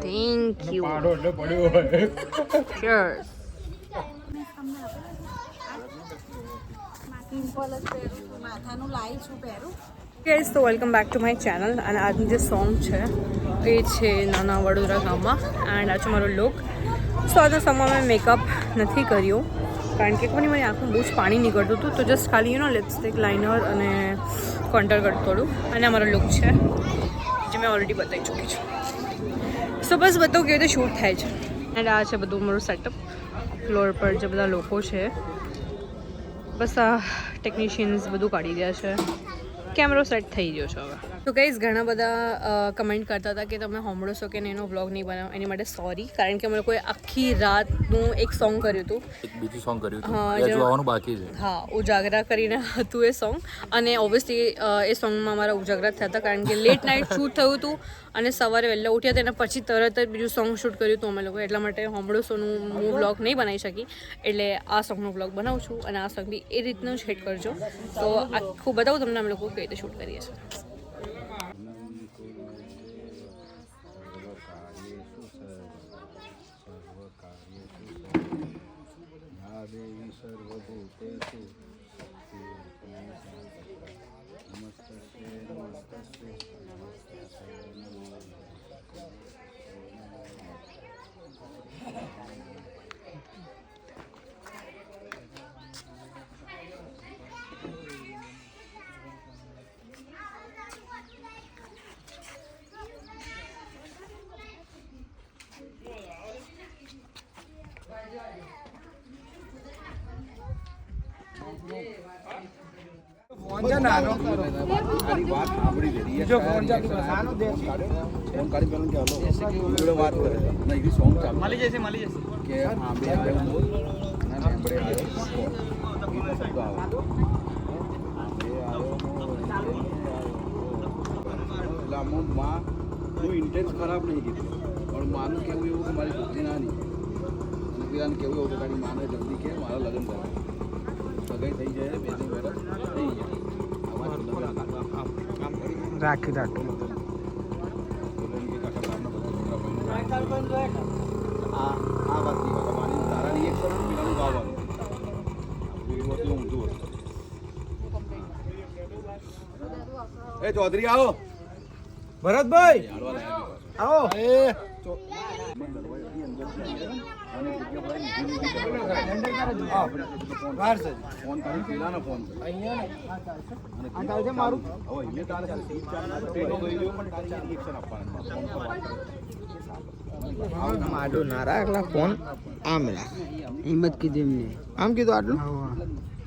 Thank you. Cheers. Guys, તો welcome back to my channel. અને આજનું જે સોંગ છે એ છે નાના વડોદરા ગામમાં. એન્ડ આજે મારો લુક. સો આજના સોંગમાં મેં મેકઅપ નથી કર્યું કારણ કે કોની મારી આંખમાં બહુ જ પાણી નીકળતું હતું, તો જસ્ટ ખાલી લિપસ્ટિક, લાઇનર અને કોન્ટર કરતું થોડું. અને અમારો લુક છે જે મેં ઓલરેડી બતાવી ચૂકી છું. સો બસ બતાવું કેવી રીતે શૂટ થાય છે. એન્ડ આ છે બધું મારું સેટઅપ. ફ્લોર પર જે બધા લોકો છે, બસ આ ટેકનિશિયન્સ બધું કાઢી રહ્યા છે. કેમેરો સેટ થઈ ગયો છે હવે. તો ગાઈઝ, ઘણા બધા કમેન્ટ કરતા હતા કે તમે હોમળો છો કે એનો વ્લોગ નહીં બનાવો. એની માટે સોરી, કારણ કે અમે લોકોએ આખી રાતનું એક સોંગ કર્યું હતું. બીજું સોંગ કર્યું હતું, જોવાનું બાકી છે. હા, ઉજાગરા કરીને હતું એ સોંગ. અને ઓબ્વિયસલી એ સોંગમાં અમારા ઉજાગરા થયા હતા કારણ કે લેટ નાઇટ શૂટ થયું હતું અને સવારે વહેલા ઉઠ્યા હતા. એના પછી તરત જ બીજું સોંગ શૂટ કર્યું હતું અમે લોકો. એટલા માટે હોમળો શોનું હું વ્લોગ નહીં બનાવી શકી, એટલે આ સોંગનો વ્લોગ બનાવું છું. અને આ સોંગ બી એ રીતનું જ હિટ કરજો. તો આખું બતાવું તમને અમે લોકો કઈ રીતે શૂટ કરીએ છીએ. ઇન્ટેન્સ ખરાબ નહીં કીધું, પણ માનું કેવું એવું કે મારી છોકરી નાની અને પેલાને કેવું એવું કે તારી માને જલ્દી કે મારા લગ્ન કરે, સગાઈ થઈ જાય 2-3 વર્ષ થઈ જાય. રાખી રાખી આ વાત તારા રિએક્શન પેલાનું ગાવાનું ઊંધું હતું. એ ચૌધરી આવો, ભરતભાઈ આવો. મારું ના રાખલા ફોન આમ રાખ. હિંમત કીધું એમને, આમ કીધું આટલું,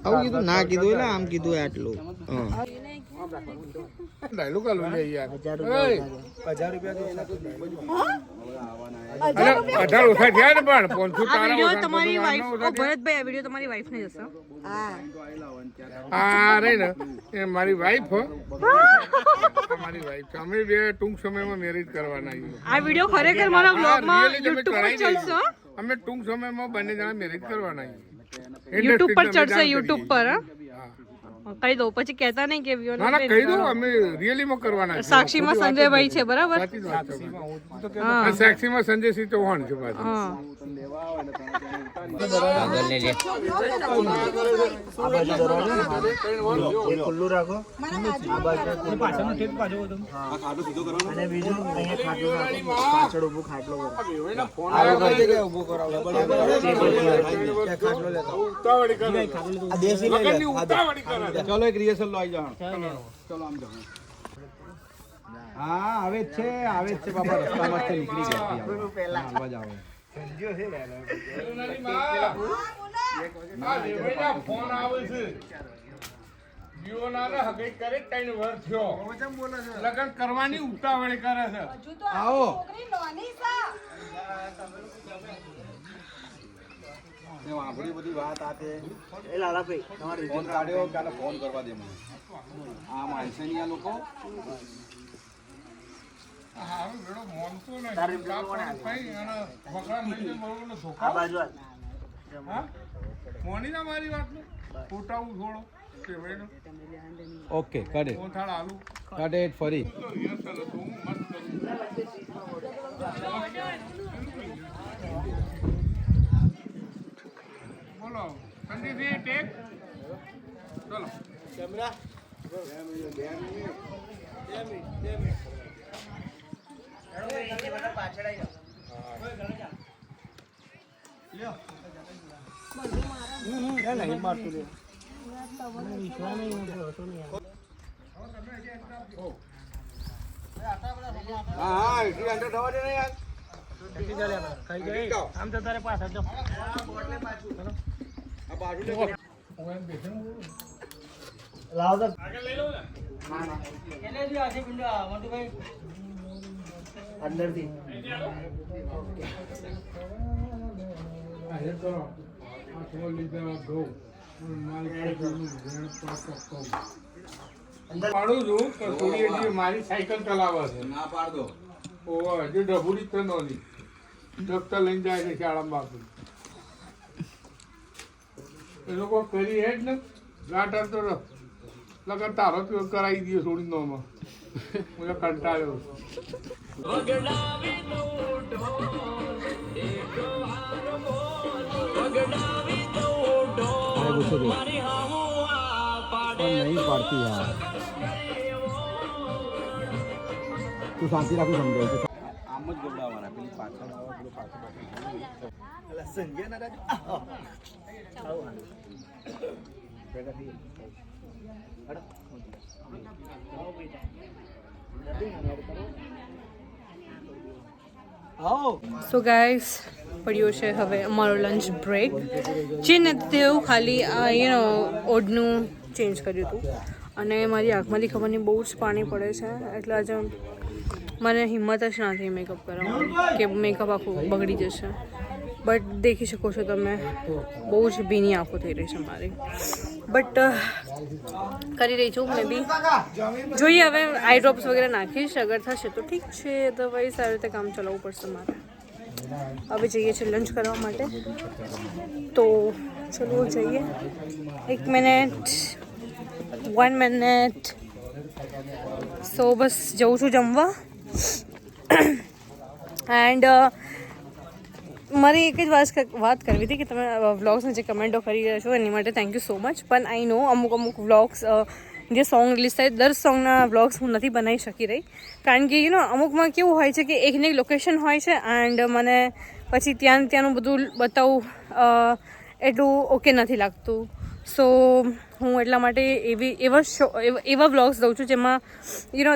આવું કીધું ના કીધું એટલે આમ કીધું આટલું. ડાયલોગ આલો લે યાર. 1000 ઓછા થયા ને પણ 500 તારા ઓછા. તમારી વાઈફ, ભરતભાઈ, આ વિડિયો તમારી વાઈફ ને જશે. હા રે ને, એ મારી વાઈફ મારી વાઈફ. અમે બે ટૂંક સમયમાં મેરેજ કરવાના છીએ. આ વિડિયો ખરેખર મારા વ્લોગમાં YouTube પર ચડશે. અમે ટૂંક સમયમાં બંને જણા મેરેજ કરવાના છીએ. YouTube પર ચડશે, YouTube પર. કહી દો, પછી કહેતા નહીં કે ના ના કહી દો, અમે રિયલી માં કરવાના છે. સાક્ષીમાં સંજયભાઈ છે, બરાબર? સાક્ષીમાં સંજયસિંહ ચૌહાણ છે પાછું. ખુલ્લું રાખો. અને બીજું અહીંયા ખાટલો રાખો, પાછળ ઉભું ખાટલો કરો. ઉભું કરાવો. ચલો એક રિહર્સલ લો, આવી જાઓ. ચલો આમ જાઓ. હા આવે જ છે, આવે જ છે બાપા. રસ્તામાં જ નીકળી ગયા આવવા જાવ. ફોન આવે છે. લગ્ન કરવાની ઉતાવળ કરે છે. આવો આપણી બધી વાત આ તે ફોન કાઢ્યો કે ફોન કરવા દે મને. આ માનસે ની આ લોકો ઓકે કાઢે કાઢે ફરી બોલો સંદીપજી ટેક ચલો કેમેરા હા એટલી અંદર થવા દે ને યાર આમ તો તારે પાછળ તો આ બાજુ લાવ તો અંદરથી પાડું છું તો થોડી હજી મારી સાયકલ ચલાવે છે ના પાડ દો ઓવા હજી ડબુડી તો નોની દફતર લઈને જાય છે શાળામાં બાપુ એ લોકો કરી હે જ ને ગાટર તો લગન તારો તો કરાવી દઈએ થોડી નોમાં મને કંટાળ્યો નહીં પાડતી યાર તું શાંતિ રાખું સમજાય છે આમ જ ગબડાવવાના પેલી પાછળ આવે પેલો પાછળ સંજય ના રાજ સો ગાઈસ પડ્યો છે હવે અમારો લંચ બ્રેક જે નથી તેવું ખાલી યુ નો ઓડનું ચેન્જ કર્યું હતું અને મારી આંખમાંથી ખબર નહીં બહુ જ પાણી પડે છે એટલે આજે મને હિંમત જ નથી મેકઅપ કરવાની કે મેકઅપ આખું બગડી જશે બટ દેખી શકો છો તમે બહુ જ ભીની આંખો થઈ રહી છે મારી બટ કરી રહી છું મેં બી જોઈએ હવે આઈ ડ્રોપ્સ વગેરે નાખીશ અગર થશે તો ઠીક છે અદરવાઇઝ સારી રીતે કામ ચલાવવું પડશે મારે હવે જઈએ છીએ લંચ કરવા માટે તો ચલો જઈએ 1 મિનિટ 1 મિનિટ સો બસ જઉં છું જમવા એન્ડ મારી એક જ વાત કરવી હતી કે તમે વ્લોગ્સને જે કમેન્ટો કરી રહ્યા છો એની માટે થેન્ક યુ સો મચ પણ આઈ નો અમુક વ્લોગ્સ જે સોંગ રિલીઝ થાય દર સોંગના વ્લોગ્સ હું નથી બનાવી શકી રહી કારણ કે અમુકમાં કેવું હોય છે કે એકને એક લોકેશન હોય છે એન્ડ મને પછી ત્યાંનું બધું બતાવવું એટલું ઓકે નથી લાગતું સો હું એટલા માટે એવા વ્લોગ્સ દઉં છું જેમાં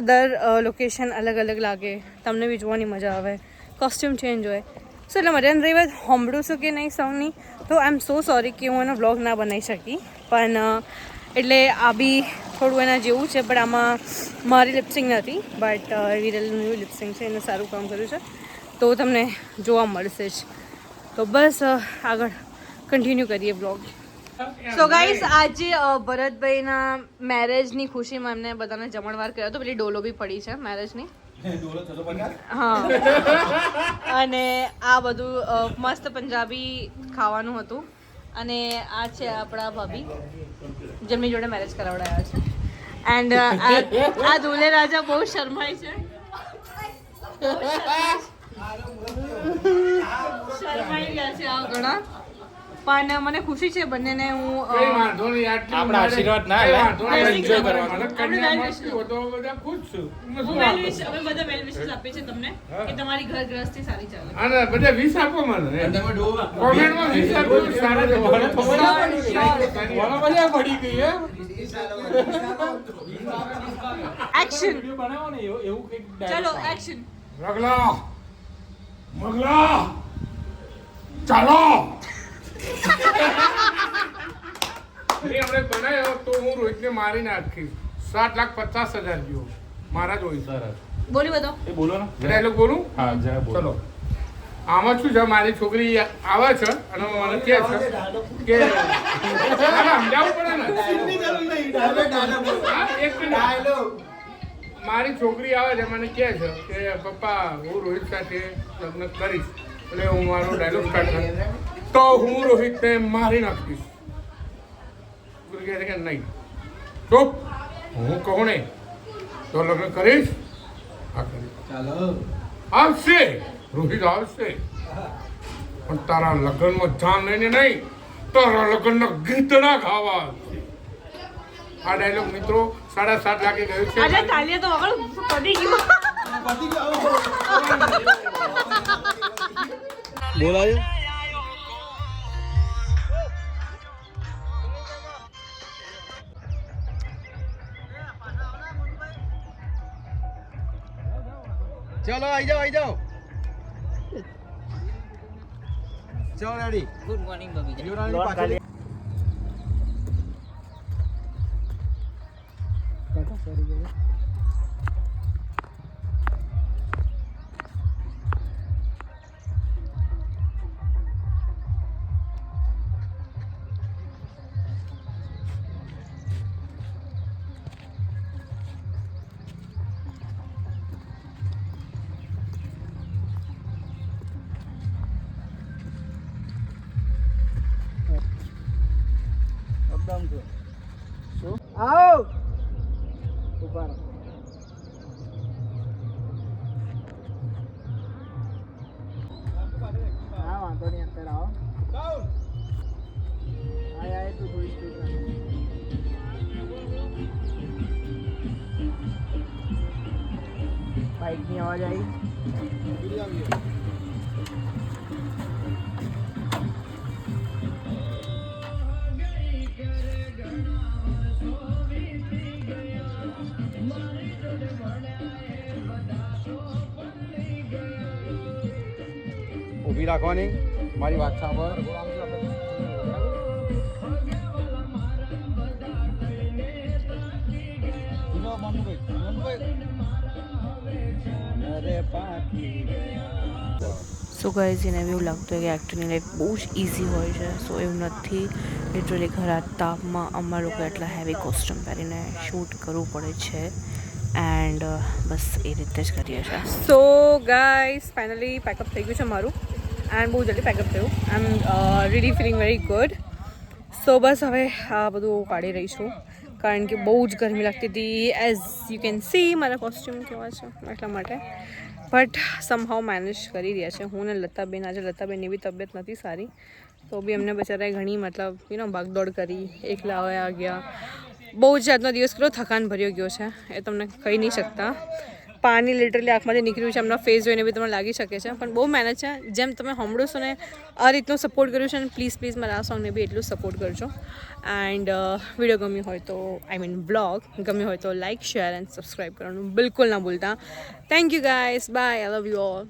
દર લોકેશન અલગ અલગ લાગે તમને બી જોવાની મજા આવે કોસ્ટ્યુમ ચેન્જ હોય સો એટલે મજાને રહી વાત સાંભળું છું કે નહીં સોંગની તો આઈ એમ સો સોરી કે હું એનો વ્લોગ ના બનાવી શકી પણ એટલે આ બી થોડું એના જેવું છે પણ આમાં મારી લિપસિંગ નથી બટ વિરલનું લિપસિંગ છે એને સારું કામ કર્યું છે તો તમને જોવા મળશે જ તો બસ આગળ કન્ટિન્યુ કરીએ બ્લોગ સો ગાઈસ આજે ભરતભાઈના મેરેજની ખુશીમાં એમને બધાને જમણવાર કર્યો હતો પેલી ડોલો બી પડી છે મેરેજની હા અને આ બધું મસ્ત પંજાબી ખાવાનું હતું અને આ છે આપણા ભાભી જેમની જોડે મેરેજ કરાવડાયા છે એન્ડ આ દુલ્હે રાજા બહુ શરમાય છે શરમાઈ ગયા છે આ ઘણા પણ મને ખુશી છે બંનેને હું આપણા આશીર્વાદ ના એન્જોય કરવાનો અમે બધા વેલ વિશેસ આપીએ છીએ તમને કે તમારી ઘર ગૃહસ્થી સારી ચાલે અને બધા 20 આપો મને કોમેન્ટમાં 20 આપો સારા બધા પડી ગઈ હે એક્શન ચલો એક્શન મગલા ચાલો આપણે બનાવ્યો તો હું રોહિતને મારી નાખીશ 7,50,000 જેવો મારા જ હોય સરસ બોલી બધો એ બોલો ને ડાયલોગ બોલું હા જરા બોલો ચલો આમાં શું છે મારી છોકરી આવે છે અને મને કહે છે કે સમજાવવું પડે ને હા, એક મિનિટ. મારી છોકરી આવે છે મને કહે છે કે પપ્પા હું રોહિત સાથે લગ્ન કરીશ એટલે હું મારો ડાયલોગ સ્ટાર્ટ કરું તો હું રોહિતને મારી નાખીશ છોકરી કહે છે કે નહીં ચૂપ હું કહું નહીં તો લગ્ન કરીશ હા કરીશ આવશે રોહિત આવશે પણ તારા લગ્નમાં જાન લઈને નહીં તારા લગ્નના ગીત ના ગાવા આવશે. આ ડાયલોગ મિત્રો 7:30 વાગે ગયો છે. આજે તાલિયા તો વગર પડી ગયું. બોલાય ચલો આવી જાઓ ચલો રેડી. Good morning Babi. આવો ઉભા રહો. હા વાંધો નહીં અંદર આવો. આય તું થોડી સ્પીડ બાઇકની અવાજ આવી. ઊભી રાખવાની મારી વાત સાંભળ. સો ગાઈઝ એને એવું લાગતું હોય કે એક્ટરની લાઈફ બહુ જ ઇઝી હોય છે. સો એવું નથી. લિટરલી ખરા તાપમાં અમારા લોકો એટલા હેવી કોસ્ટ્યુમ પહેરીને શૂટ કરવું પડે છે એન્ડ બસ એ રીતે જ કરીએ છીએ. સો ગાઈઝ ફાઇનલી પેકઅપ થઈ ગયું છે મારું એન્ડ બહુ જલ્દી પેકઅપ થયું. આઈ એમ રીલી ફિલિંગ વેરી ગુડ. સો બસ હવે આ બધું કાઢી રહી છું કારણ કે બહુ જ ગરમી લાગતી હતી. એઝ યુ કેન સી મારા કોસ્ટ્યુમ કેવા છે એટલા માટે. બટ સમહાઉ મેનેજ કરી રહ્યા છે હું ને લતાબેન. આજે લતાબેનની બી તબિયત નથી સારી તો બી એમને બચારાએ ઘણી મતલબ ભાગદોડ કરી. એકલા આવ્યા ગયા. બહુ જ આજનો દિવસ કેટલો થકાન ભર્યો ગયો છે એ તમને કહી નહીં શકતા. પાણી લિટરલી આંખમાંથી નીકળ્યું છે. એમના ફેસ જોઈને બી તમને લાગી શકે છે પણ બહુ મહેનત છે. જેમ તમે સાંભળો છો ને આ રીતનો સપોર્ટ કર્યો છે ને પ્લીઝ મારા આ સોંગને બી એટલું સપોર્ટ કરજો. એન્ડ વિડીયો ગમ્યું હોય તો આઈ મીન બ્લોગ ગમ્યું હોય તો લાઇક શેર એન્ડ સબસ્ક્રાઈબ કરવાનું બિલકુલ ના ભૂલતા. Thank you guys by. I love you all.